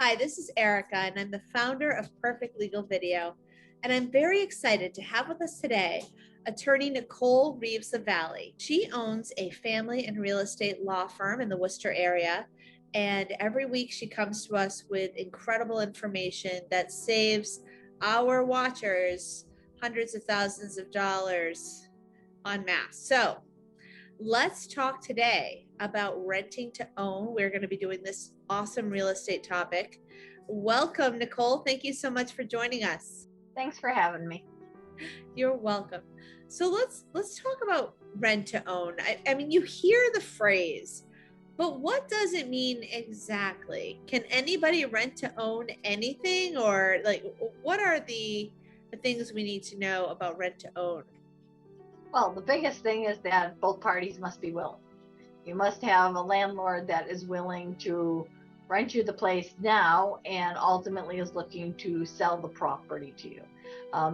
Hi, this is Erica, and I'm the founder of Perfect Legal Video. And I'm very excited to have with us today Attorney Nicole Reeves Lavallee. She owns a family and real estate law firm in the Worcester area. And every week she comes to us with incredible information that saves our watchers hundreds of thousands of dollars en masse. So let's talk today about renting to own. We're going to be doing this awesome real estate topic. Welcome, Nicole. Thank you so much for joining us. Thanks for having me. You're welcome. So let's talk about rent to own. I mean, you hear the phrase, but what does it mean exactly? Can anybody rent to own anything, or like what are the things we need to know about rent to own? Well, the biggest thing is that both parties must be willing. You must have a landlord that is willing to rent you the place now and ultimately is looking to sell the property to you.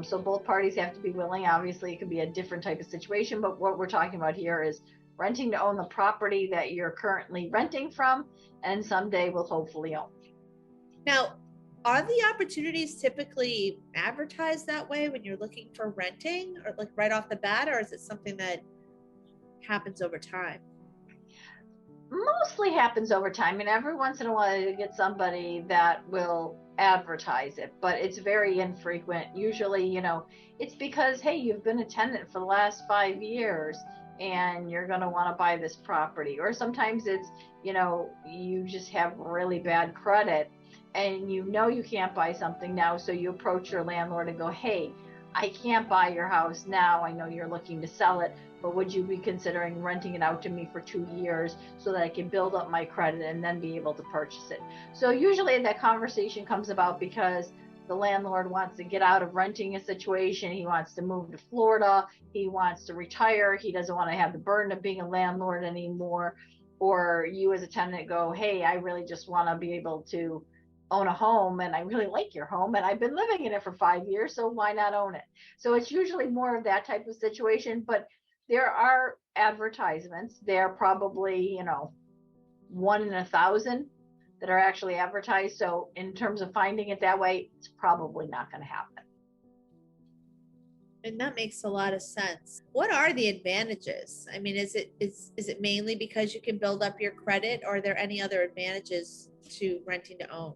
So both parties have to be willing. Obviously, it could be a different type of situation, but what we're talking about here is renting to own the property that you're currently renting from and someday will hopefully own. Now, are the opportunities typically advertised that way when you're looking for renting, or like right off the bat, or is it something that happens over time? Mostly happens over time, and every once in a while you get somebody that will advertise it, but it's very infrequent. Usually, it's because, hey, you've been a tenant for the last 5 years and you're going to want to buy this property. Or sometimes it's, you just have really bad credit and you can't buy something now, so you approach your landlord and go, hey, I can't buy your house now. I know you're looking to sell it, but would you be considering renting it out to me for 2 years so that I can build up my credit and then be able to purchase it? So usually that conversation comes about because the landlord wants to get out of renting a situation. He wants to move to Florida. He wants to retire. He doesn't want to have the burden of being a landlord anymore. Or you as a tenant go, hey, I really just want to be able to own a home, and I really like your home and I've been living in it for 5 years, so why not own it? So it's usually more of that type of situation, but there are advertisements. They're probably, 1 in 1,000 that are actually advertised. So in terms of finding it that way, it's probably not going to happen. And that makes a lot of sense. What are the advantages? I mean, is it mainly because you can build up your credit, or are there any other advantages to renting to own?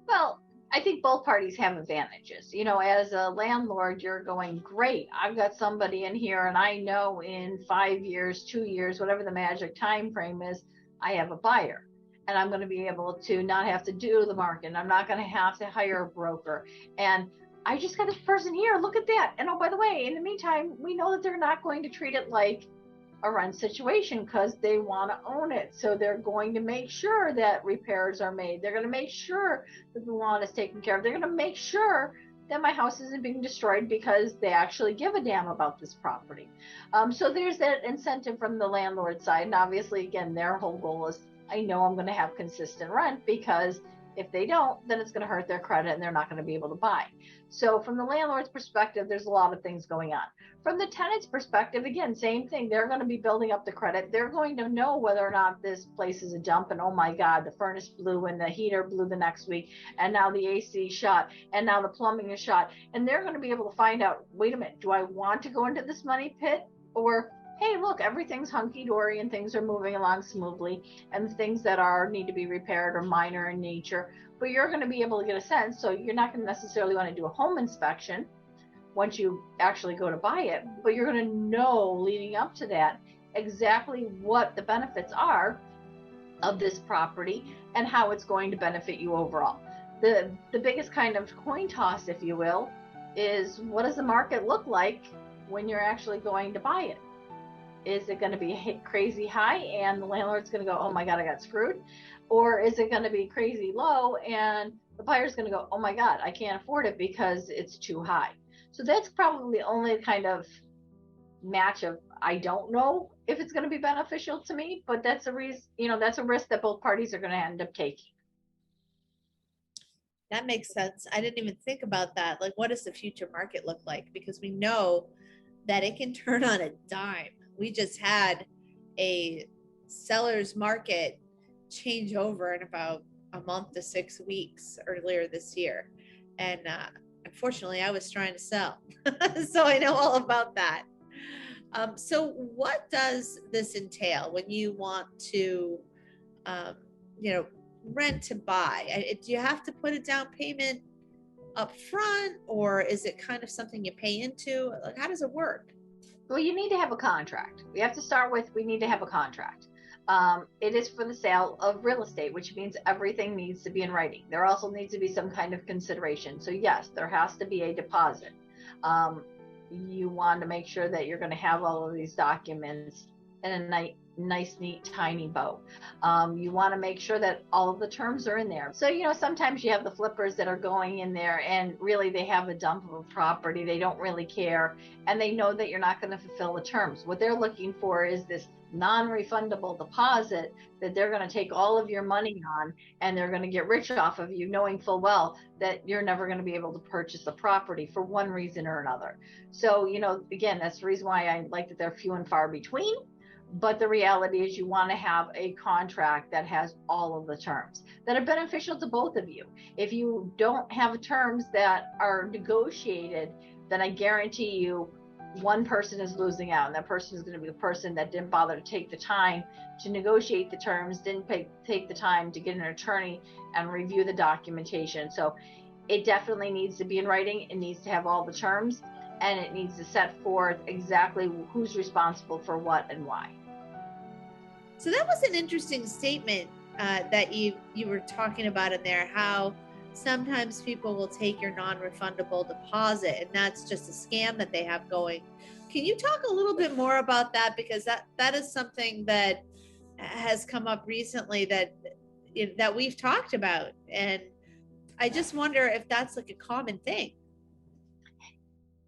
Well, I think both parties have advantages. As a landlord, you're going, great, I've got somebody in here and I know in 5 years, 2 years, whatever the magic time frame is, I have a buyer. And I'm going to be able to not have to do the market. I'm not going to have to hire a broker. And I just got this person here, look at that. And oh, by the way, in the meantime, we know that they're not going to treat it like a rent situation because they want to own it. So they're going to make sure that repairs are made. They're going to make sure that the lawn is taken care of. They're going to make sure that my house isn't being destroyed because they actually give a damn about this property. So there's that incentive from the landlord side. And obviously, again, their whole goal is, I know I'm going to have consistent rent, because if they don't, then it's going to hurt their credit and they're not going to be able to buy. So from the landlord's perspective, there's a lot of things going on. From the tenant's perspective, again, same thing. They're going to be building up the credit. They're going to know whether or not this place is a dump, and oh my God, the furnace blew and the heater blew the next week, and now the AC shot, and now the plumbing is shot. And they're going to be able to find out, wait a minute, do I want to go into this money pit? Or, hey, look, everything's hunky-dory and things are moving along smoothly, and the things that need to be repaired are minor in nature. But you're going to be able to get a sense. So you're not going to necessarily want to do a home inspection once you actually go to buy it, but you're going to know leading up to that exactly what the benefits are of this property and how it's going to benefit you overall. The biggest kind of coin toss, if you will, is what does the market look like when you're actually going to buy it? Is it going to be crazy high and the landlord's going to go, oh my God, I got screwed? Or is it going to be crazy low and the buyer's going to go, oh my God, I can't afford it because it's too high? So that's probably the only kind of match of, I don't know if it's going to be beneficial to me, but that's a reason, that's a risk that both parties are going to end up taking. That makes sense. I didn't even think about that. Like, what does the future market look like? Because we know that it can turn on a dime. We just had a seller's market change over in about a month to 6 weeks earlier this year. And unfortunately, I was trying to sell. So I know all about that. So what does this entail when you want to, um, rent to buy? Do you have to put a down payment up front, or is it kind of something you pay into? Like, how does it work? Well, you need to have a contract. We have to start with, we need to have a contract. It is for the sale of real estate, which means everything needs to be in writing. There also needs to be some kind of consideration. So yes, there has to be a deposit. You want to make sure that you're going to have all of these documents in a nice, neat, tiny bow. You want to make sure that all of the terms are in there. So, sometimes you have the flippers that are going in there and really they have a dump of a property. They don't really care. And they know that you're not going to fulfill the terms. What they're looking for is this non-refundable deposit that they're going to take all of your money on, and they're going to get rich off of you, knowing full well that you're never going to be able to purchase the property for one reason or another. So, again, that's the reason why I like that they're few and far between. But the reality is you want to have a contract that has all of the terms that are beneficial to both of you. If you don't have terms that are negotiated, then I guarantee you one person is losing out, and that person is going to be the person that didn't bother to take the time to negotiate the terms, didn't take the time to get an attorney and review the documentation. So it definitely needs to be in writing. It needs to have all the terms, and it needs to set forth exactly who's responsible for what and why. So that was an interesting statement that you were talking about in there, how sometimes people will take your non-refundable deposit, and that's just a scam that they have going. Can you talk a little bit more about that? Because that is something that has come up recently that we've talked about, and I just wonder if that's like a common thing.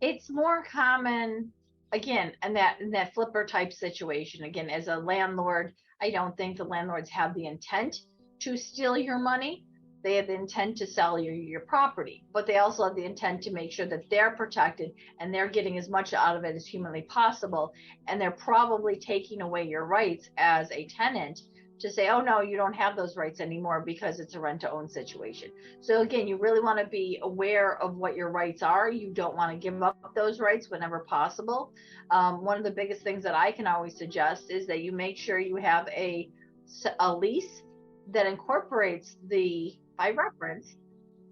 It's more common, again, in that flipper type situation. Again, as a landlord, I don't think the landlords have the intent to steal your money. They have the intent to sell your property, but they also have the intent to make sure that they're protected and they're getting as much out of it as humanly possible. And they're probably taking away your rights as a tenant to say, oh no, you don't have those rights anymore because it's a rent to own situation. So again, you really want to be aware of what your rights are. You don't want to give up those rights whenever possible. One of the biggest things that I can always suggest is that you make sure you have a lease that incorporates by reference,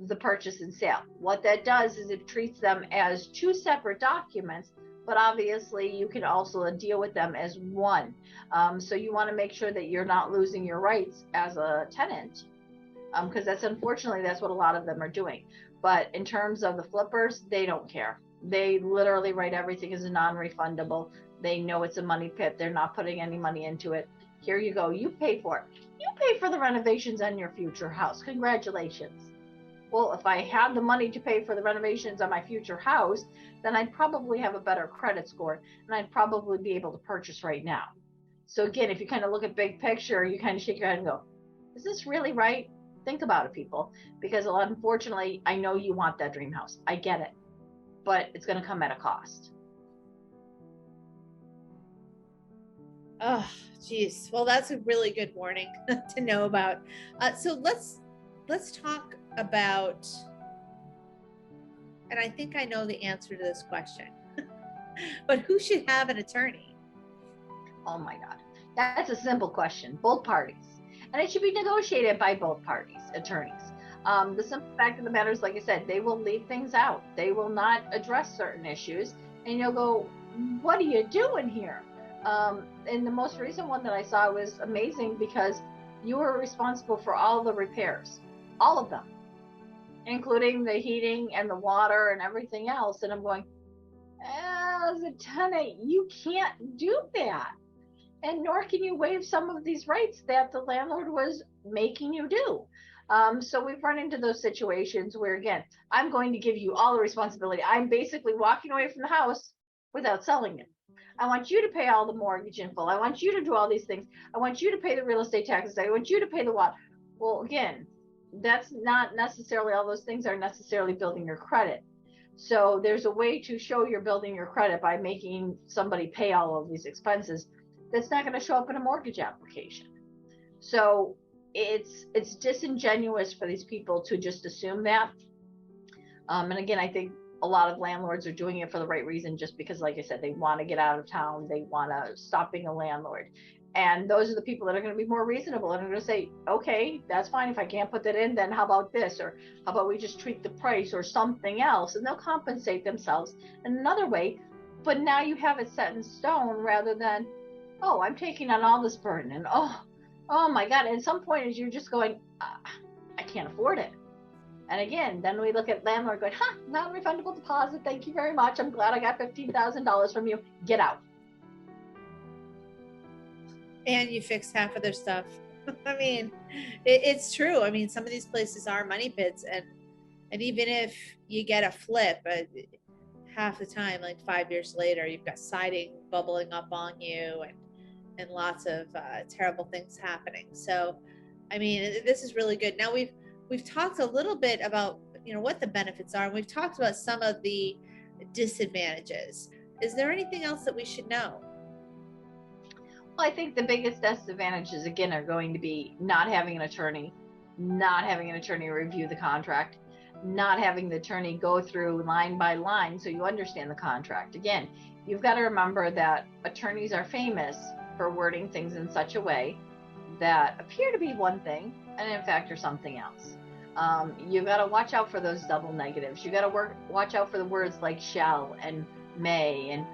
the purchase and sale. What that does is it treats them as two separate documents, but obviously you can also deal with them as one. So you want to make sure that you're not losing your rights as a tenant, because unfortunately that's what a lot of them are doing. But in terms of the flippers, they don't care. They literally write everything as a non-refundable. They know it's a money pit. They're not putting any money into it. Here you go. You pay for it. You pay for the renovations on your future house. Congratulations. Well, if I had the money to pay for the renovations on my future house, then I'd probably have a better credit score, and I'd probably be able to purchase right now. So again, if you kind of look at big picture, you kind of shake your head and go, is this really right? Think about it, people, because unfortunately, I know you want that dream house. I get it, but it's going to come at a cost. Oh, geez. Well, that's a really good warning to know about. So let's talk about, and I think I know the answer to this question, but who should have an attorney? Oh my God. That's a simple question. Both parties. And it should be negotiated by both parties, attorneys. The simple fact of the matter is, like I said, they will leave things out. They will not address certain issues. And you'll go, what are you doing here? And the most recent one that I saw was amazing because you were responsible for all the repairs, all of them, including the heating and the water and everything else. And I'm going, as a tenant, you can't do that. And nor can you waive some of these rights that the landlord was making you do. So we've run into those situations where, again, I'm going to give you all the responsibility. I'm basically walking away from the house without selling it. I want you to pay all the mortgage in full. I want you to do all these things. I want you to pay the real estate taxes. I want you to pay the water. Well, again, that's not necessarily, all those things are necessarily building your credit. So there's a way to show you're building your credit by making somebody pay all of these expenses. That's not going to show up in a mortgage application. So it's disingenuous for these people to just assume that. And again, I think a lot of landlords are doing it for the right reason, just because, like I said, they want to get out of town. They want to stop being a landlord. And those are the people that are going to be more reasonable and are going to say, okay, that's fine. If I can't put that in, then how about this? Or how about we just treat the price or something else? And they'll compensate themselves in another way. But now you have it set in stone rather than, oh, I'm taking on all this burden. And oh my God. And at some point, as you're just going, I can't afford it. And again, then we look at landlord going, non-refundable deposit. Thank you very much. I'm glad I got $15,000 from you. Get out. And you fix half of their stuff. I mean, it's true. I mean, some of these places are money pits, and even if you get a flip, half the time, like 5 years later, you've got siding bubbling up on you, and lots of terrible things happening. So, I mean, this is really good. Now we've talked a little bit about, you know, what the benefits are, and we've talked about some of the disadvantages. Is there anything else that we should know? Well, I think the biggest disadvantages, again, are going to be not having an attorney review the contract, not having the attorney go through line by line so you understand the contract. Again, you've got to remember that attorneys are famous for wording things in such a way that appear to be one thing and in fact are something else. You've got to watch out for those double negatives. You got to watch out for the words like shall and may and,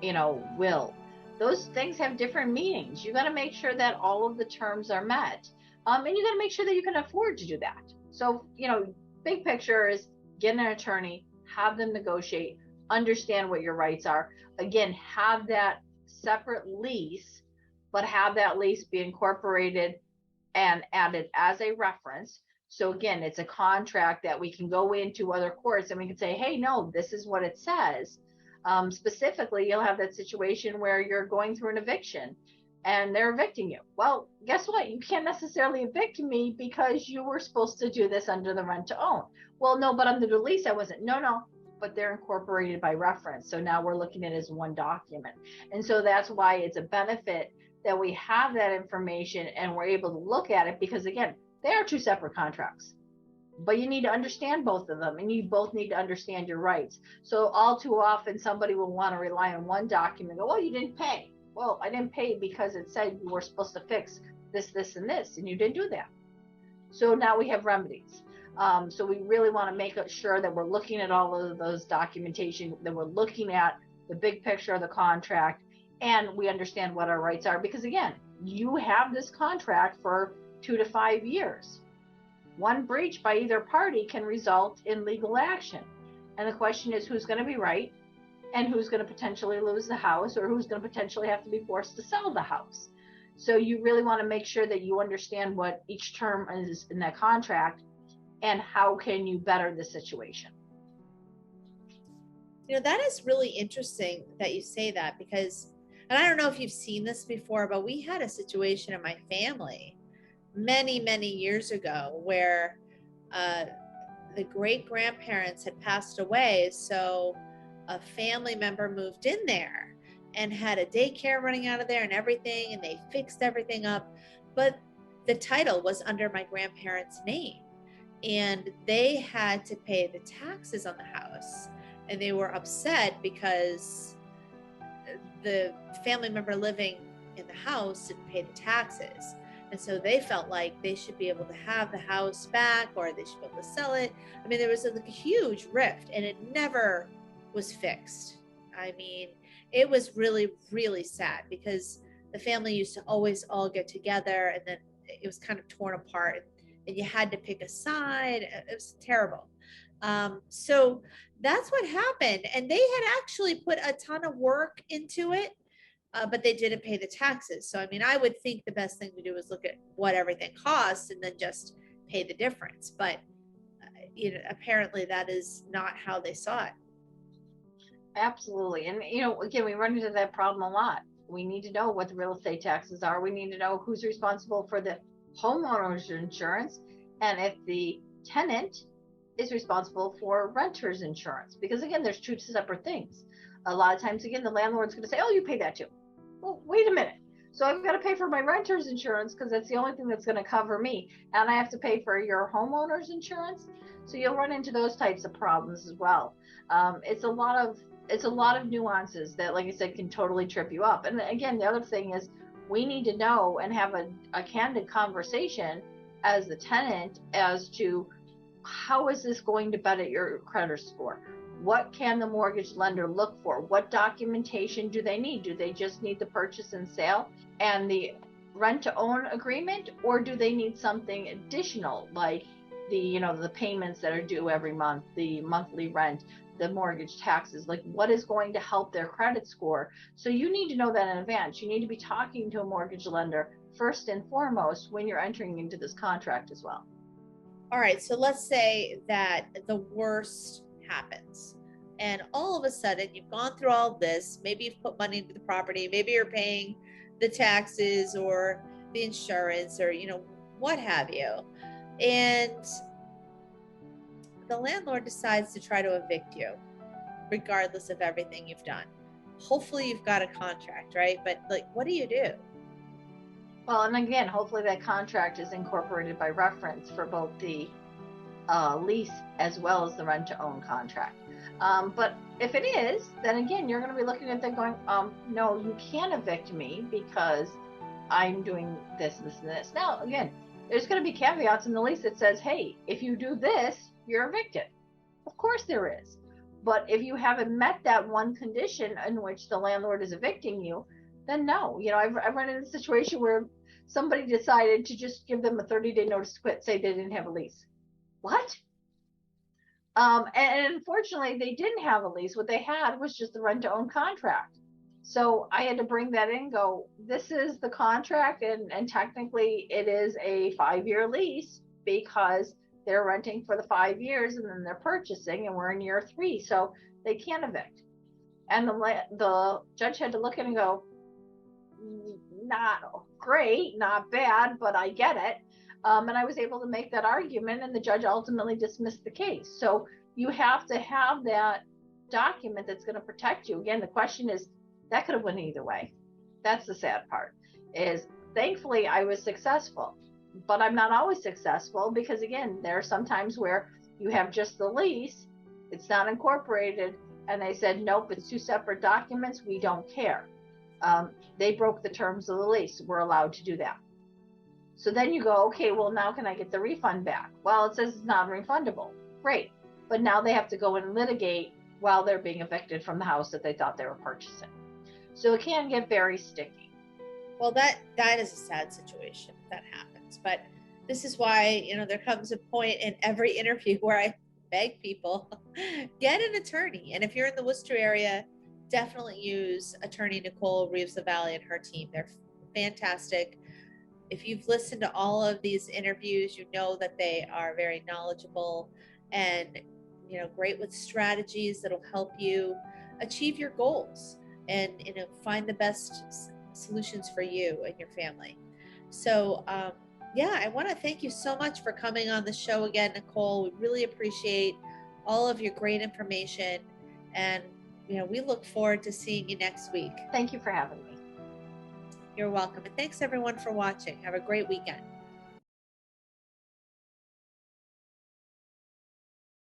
you know, will. Those things have different meanings. You got to make sure that all of the terms are met. And you got to make sure that you can afford to do that. So, you know, big picture is get an attorney, have them negotiate, understand what your rights are. Again, have that separate lease, but have that lease be incorporated and added as a reference. So again, it's a contract that we can go into other courts and we can say, hey, no, this is what it says. Specifically, you'll have that situation where you're going through an eviction and they're evicting you. Well, guess what? You can't necessarily evict me because you were supposed to do this under the rent to own. Well, no, but under the lease, I wasn't. No, but they're incorporated by reference. So now we're looking at it as one document. And so that's why it's a benefit that we have that information and we're able to look at it, because again, they are two separate contracts. But you need to understand both of them, and you both need to understand your rights. So all too often, somebody will want to rely on one document. Go, well, you didn't pay. Well, I didn't pay because it said you were supposed to fix this, this, and this, and you didn't do that. So now we have remedies. So we really want to make sure that we're looking at all of those documentation, that we're looking at the big picture of the contract, and we understand what our rights are. Because again, you have this contract for 2 to 5 years. One breach by either party can result in legal action. And the question is, who's going to be right and who's going to potentially lose the house, or who's going to potentially have to be forced to sell the house. So you really want to make sure that you understand what each term is in that contract and how can you better the situation. You know, that is really interesting that you say that, because, and I don't know if you've seen this before, but we had a situation in my family many years ago where the great grandparents had passed away. So a family member moved in there and had a daycare running out of there and everything, and they fixed everything up. But the title was under my grandparents' name, and they had to pay the taxes on the house. And they were upset because the family member living in the house didn't pay the taxes. And so they felt like they should be able to have the house back, or they should be able to sell it. I mean, there was a huge rift, and it never was fixed. I mean, it was really sad, because the family used to always all get together, and then it was kind of torn apart, and you had to pick a side. It was terrible. So that's what happened. And they had actually put a ton of work into it. But they didn't pay the taxes. So, I mean, I would think the best thing to do is look at what everything costs and then just pay the difference. But, you know, apparently that is not how they saw it. Absolutely. And, you know, again, we run into that problem a lot. We need to know what the real estate taxes are. We need to know who's responsible for the homeowner's insurance, and if the tenant is responsible for renter's insurance. Because, again, there's two separate things. A lot of times, again, the landlord's going to say, oh, you pay that too. Well, wait a minute. So I've got to pay for my renter's insurance because that's the only thing that's going to cover me. And I have to pay for your homeowner's insurance. So you'll run into those types of problems as well. It's a lot of nuances that, like I said, can totally trip you up. And again, the other thing is we need to know and have a candid conversation as the tenant as to how is this going to benefit your credit score? What can the mortgage lender look for? What documentation do they need? Do they just need the purchase and sale and the rent to own agreement, or do they need something additional like the payments that are due every month, the monthly rent, the mortgage taxes? Like, what is going to help their credit score? So you need to know that in advance. You need to be talking to a mortgage lender first and foremost when you're entering into this contract as well. All right, so let's say that the worst happens and all of a sudden you've gone through all this. Maybe you've put money into the property, maybe you're paying the taxes or the insurance or what have you, and the landlord decides to try to evict you regardless of everything you've done. Hopefully you've got a contract, right? But like, what do you do? Well, and again, hopefully that contract is incorporated by reference for both the lease as well as the rent to own contract. But if it is, then again, you're going to be looking at that going, no, you can't evict me because I'm doing this, this, and this. Now, again, there's going to be caveats in the lease that says, hey, if you do this, you're evicted. Of course there is. But if you haven't met that one condition in which the landlord is evicting you, then no. I've run into a situation where somebody decided to just give them a 30-day notice to quit, say they didn't have a lease. What? And unfortunately, they didn't have a lease. What they had was just the rent-to-own contract. So I had to bring that in and go, this is the contract, and technically it is a 5-year lease because they're renting for the 5 years and then they're purchasing, and we're in year 3, so they can't evict. And the judge had to look at it and go, not great, not bad, but I get it. And I was able to make that argument, and the judge ultimately dismissed the case. So you have to have that document that's going to protect you. Again, the question is, that could have went either way. That's the sad part, is thankfully I was successful, but I'm not always successful because, again, there are some times where you have just the lease, it's not incorporated, and they said, nope, it's 2 separate documents, we don't care. They broke the terms of the lease. We're allowed to do that. So then you go, okay, well, now can I get the refund back? Well, it says it's not refundable. Great. But now they have to go and litigate while they're being evicted from the house that they thought they were purchasing. So it can get very sticky. Well, that is a sad situation that happens. But this is why, there comes a point in every interview where I beg people, get an attorney. And if you're in the Worcester area, definitely use Attorney Nicole Reeves Lavallee and her team. They're fantastic. If you've listened to all of these interviews, you know that they are very knowledgeable and great with strategies that'll help you achieve your goals and find the best solutions for you and your family. So I want to thank you so much for coming on the show again, Nicole. We really appreciate all of your great information, and we look forward to seeing you next week. Thank you for having me. You're welcome. And thanks everyone for watching. Have a great weekend.